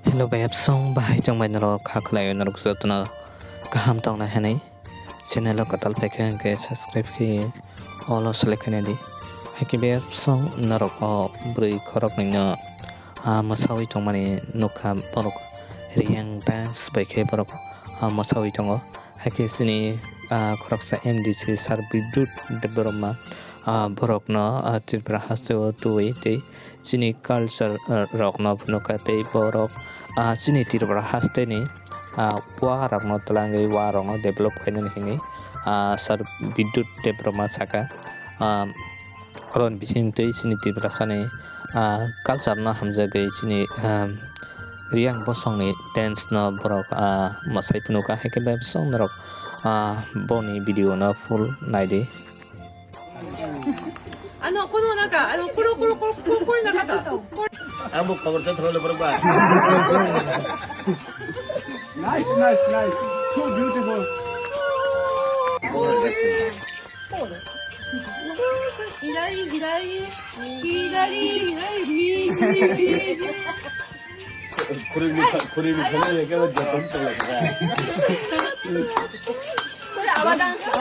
Hello web song bahai trong bài naro khaklai naro kusatna kaham tong na hanai channel katal phaikan ke subscribe ki all select ne di haki web song naro ko bri khorok nina masawi tong mani nokha borok riang dance baikhe borok masawi tongo haki sini khorok sa MDC sar bidut deboroma borok no tripura hasto tuwi te sini culture rok no phunoka te borok sini tirpura haste ni wa rok no tlangai wa rok no develop khaina hini sar bidut deboroma saka ron bising te sini tirpura sane culture no hamjagai sini riang bosong ni dance no borok masai phunoka heke bab song rok boni video no full naide このなんかコロコロな方。僕かぶって取れるばい。Nice. So beautiful. これ見かねえけどじゃとんとらから。これアワダンス。こ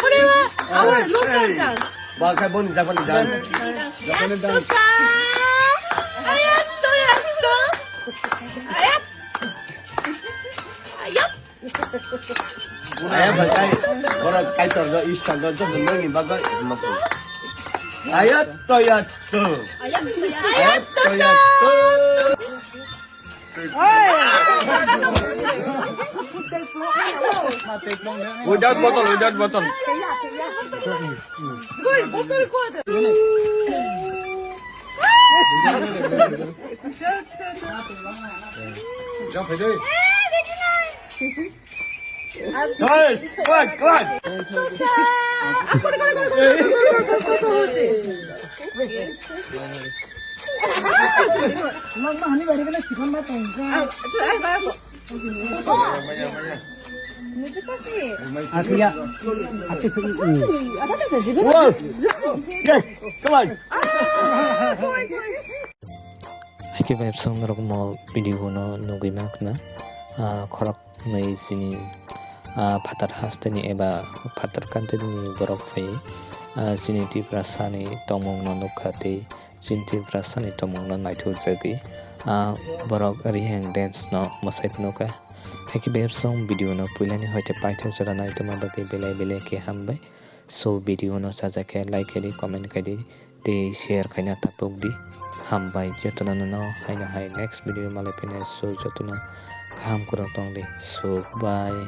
れはアワローカルダンス。 Bakal pun Japan dan Japan dan ayat bagai orang kaitor do isang do so menangi bagai mapu ayat to udah botol Jump it in. Guys, come on. Artinya, Whoa. Yes, come on. haki web song rok mo video no nugima kana khorok nei sini phatar hasteni eba phatar kanteni borok phai sini ti prasani tomong no nukhate sinti prasani tomong no naithu jagi borok rihang dance no masai pnoka haki web song video no puilani hoite paitho jara nai toma bagi belai ke hambai so video no sajake like kedi comment kedi te share kaina tapuk di hambai jotona no haina hai next video malapine so jotona kaham kurang tong di so bye.